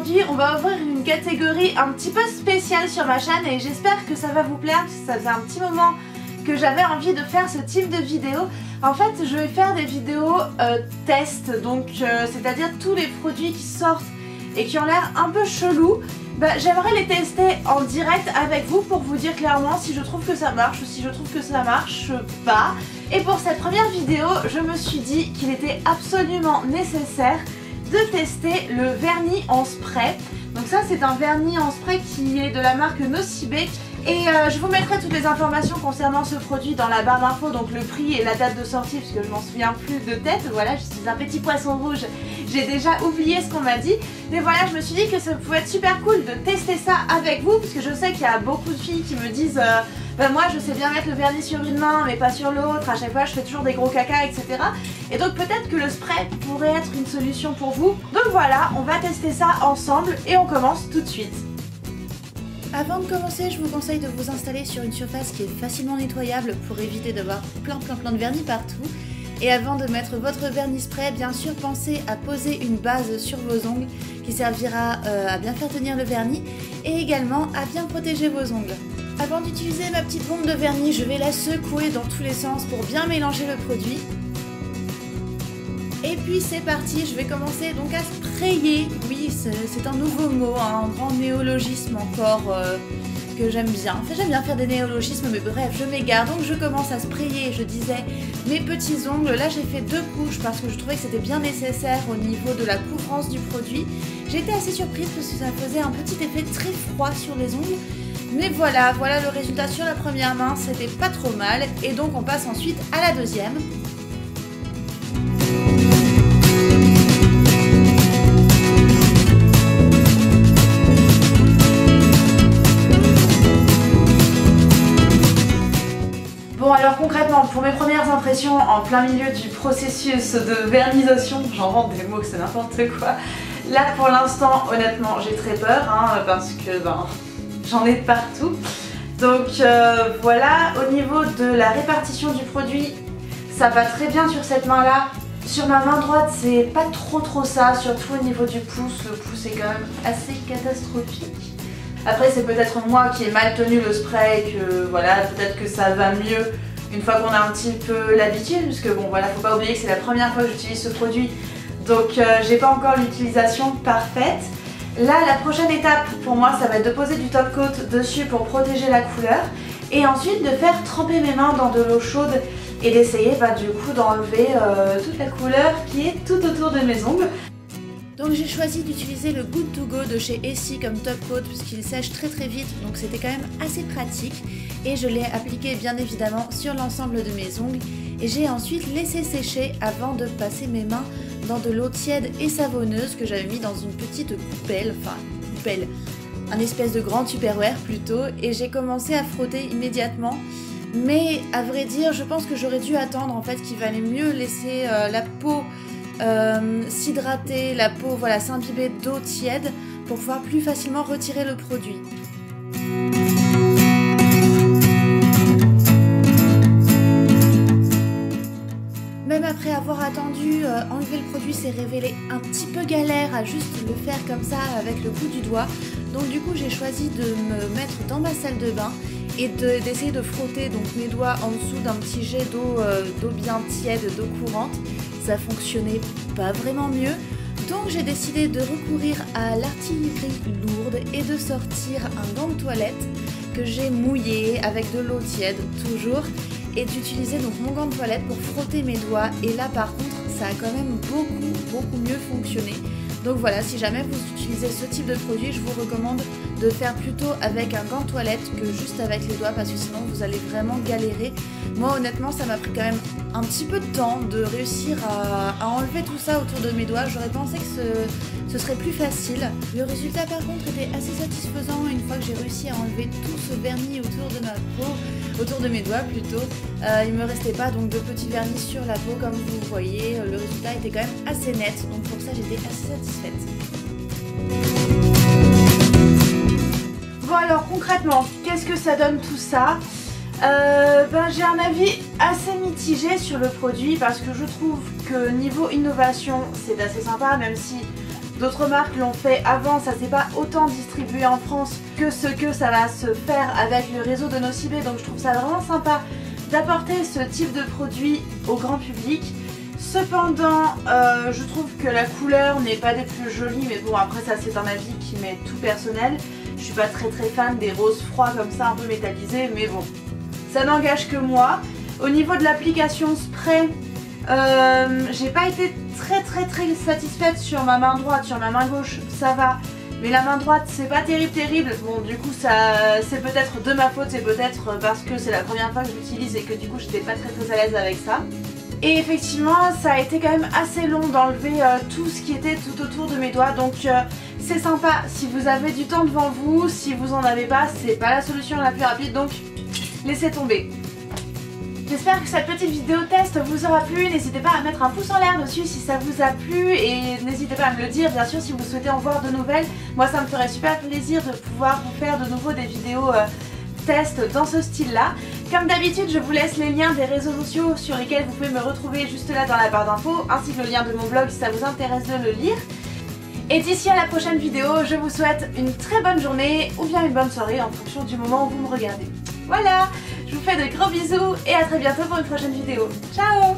aujourd'hui on va ouvrir une catégorie un petit peu spéciale sur ma chaîne et j'espère que ça va vous plaire parce que ça faisait un petit moment que j'avais envie de faire ce type de vidéo. En fait je vais faire des vidéos test, donc c'est-à-dire tous les produits qui sortent et qui ont l'air un peu chelous. J'aimerais les tester en direct avec vous pour vous dire clairement si je trouve que ça marche ou si je trouve que ça marche pas. Et pour cette première vidéo, je me suis dit qu'il était absolument nécessaire de tester le vernis en spray. Donc ça c'est un vernis en spray qui est de la marque Nocibe. Et je vous mettrai toutes les informations concernant ce produit dans la barre d'infos, donc le prix et la date de sortie parce que je m'en souviens plus de tête. Voilà, je suis un petit poisson rouge, j'ai déjà oublié ce qu'on m'a dit. Mais voilà, je me suis dit que ça pouvait être super cool de tester ça avec vous parce que je sais qu'il y a beaucoup de filles qui me disent moi je sais bien mettre le vernis sur une main mais pas sur l'autre, à chaque fois je fais toujours des gros caca, etc. Et donc peut-être que le spray pourrait être une solution pour vous. Donc voilà, on va tester ça ensemble et on commence tout de suite. Avant de commencer, je vous conseille de vous installer sur une surface qui est facilement nettoyable pour éviter d'avoir plein de vernis partout. Et avant de mettre votre vernis spray, bien sûr pensez à poser une base sur vos ongles qui servira à bien faire tenir le vernis et également à bien protéger vos ongles. Avant d'utiliser ma petite bombe de vernis, je vais la secouer dans tous les sens pour bien mélanger le produit. Et puis c'est parti, je vais commencer donc à sprayer. Oui, c'est un nouveau mot, un grand néologisme encore que j'aime bien. Enfin, j'aime bien faire des néologismes, mais bref, je m'égare. Donc je commence à sprayer, je disais, mes petits ongles. Là j'ai fait 2 couches parce que je trouvais que c'était bien nécessaire au niveau de la couvrance du produit. J'étais assez surprise parce que ça faisait un petit effet très froid sur les ongles. Mais voilà le résultat sur la première main, c'était pas trop mal. Et donc on passe ensuite à la deuxième. Bon alors concrètement, pour mes premières impressions en plein milieu du processus de vernisation, j'invente des mots, c'est n'importe quoi. Là pour l'instant, honnêtement, j'ai très peur parce que j'en ai de partout. Donc voilà, au niveau de la répartition du produit, ça va très bien sur cette main-là. Sur ma main droite, c'est pas trop ça, surtout au niveau du pouce. Le pouce est quand même assez catastrophique. Après c'est peut-être moi qui ai mal tenu le spray, que voilà, peut-être que ça va mieux une fois qu'on a un petit peu l'habitude, parce que bon voilà, faut pas oublier que c'est la première fois que j'utilise ce produit, donc j'ai pas encore l'utilisation parfaite. Là la prochaine étape pour moi ça va être de poser du top coat dessus pour protéger la couleur et ensuite de faire tremper mes mains dans de l'eau chaude et d'essayer du coup d'enlever toute la couleur qui est tout autour de mes ongles. Donc j'ai choisi d'utiliser le Good To Go de chez Essie comme top coat puisqu'il sèche très vite, donc c'était quand même assez pratique. Et je l'ai appliqué bien évidemment sur l'ensemble de mes ongles et j'ai ensuite laissé sécher avant de passer mes mains dans de l'eau tiède et savonneuse que j'avais mis dans une petite coupelle, un espèce de grand Tupperware plutôt, et j'ai commencé à frotter immédiatement. Mais à vrai dire, je pense que j'aurais dû attendre en fait, qu'il valait mieux laisser la peau s'hydrater, la peau s'imbiber d'eau tiède pour pouvoir plus facilement retirer le produit. Même après avoir attendu, enlever le produit s'est révélé un petit peu galère à juste le faire comme ça avec le bout du doigt. Donc du coup j'ai choisi de me mettre dans ma salle de bain et d'essayer de frotter donc mes doigts en dessous d'un petit jet d'eau bien tiède, d'eau courante. Ça fonctionnait pas vraiment mieux. Donc j'ai décidé de recourir à l'artillerie lourde et de sortir un gant de toilette que j'ai mouillé avec de l'eau tiède toujours et d'utiliser donc mon gant de toilette pour frotter mes doigts. Et là par contre ça a quand même beaucoup mieux fonctionné. Donc voilà, si jamais vous utilisez ce type de produit, je vous recommande de faire plutôt avec un gant de toilette que juste avec les doigts parce que sinon vous allez vraiment galérer. Moi honnêtement ça m'a pris quand même un petit peu de temps de réussir à enlever tout ça autour de mes doigts. J'aurais pensé que ce serait plus facile. Le résultat par contre était assez satisfaisant une fois que j'ai réussi à enlever tout ce vernis autour de ma peau, autour de mes doigts plutôt. Il me restait pas donc de petits vernis sur la peau comme vous voyez. Le résultat était quand même assez net, donc pour ça j'étais assez satisfaite. Bon alors concrètement, qu'est-ce que ça donne tout ça? J'ai un avis assez mitigé sur le produit parce que je trouve que niveau innovation c'est assez sympa, même si D'autres marques l'ont fait avant, ça s'est pas autant distribué en France que ce que ça va se faire avec le réseau de Nocibé, donc je trouve ça vraiment sympa d'apporter ce type de produit au grand public. Cependant, je trouve que la couleur n'est pas des plus jolies, mais bon après ça c'est un avis qui m'est tout personnel. Je suis pas très fan des roses froids comme ça un peu métallisés, mais bon, ça n'engage que moi. Au niveau de l'application spray, j'ai pas été très satisfaite sur ma main droite. Sur ma main gauche ça va, mais la main droite c'est pas terrible. Bon du coup ça c'est peut-être de ma faute, c'est peut-être parce que c'est la première fois que je l'utilise et que du coup j'étais pas très à l'aise avec ça. Et effectivement ça a été quand même assez long d'enlever tout ce qui était tout autour de mes doigts, donc c'est sympa si vous avez du temps devant vous. Si vous en avez pas, c'est pas la solution la plus rapide, donc laissez tomber. J'espère que cette petite vidéo test vous aura plu, n'hésitez pas à mettre un pouce en l'air dessus si ça vous a plu et n'hésitez pas à me le dire bien sûr si vous souhaitez en voir de nouvelles. Moi ça me ferait super plaisir de pouvoir vous faire de nouveau des vidéos test dans ce style là. Comme d'habitude je vous laisse les liens des réseaux sociaux sur lesquels vous pouvez me retrouver juste là dans la barre d'infos, ainsi que le lien de mon blog si ça vous intéresse de le lire. Et d'ici à la prochaine vidéo, je vous souhaite une très bonne journée ou bien une bonne soirée en fonction du moment où vous me regardez. Voilà, je vous fais de gros bisous et à très bientôt pour une prochaine vidéo. Ciao!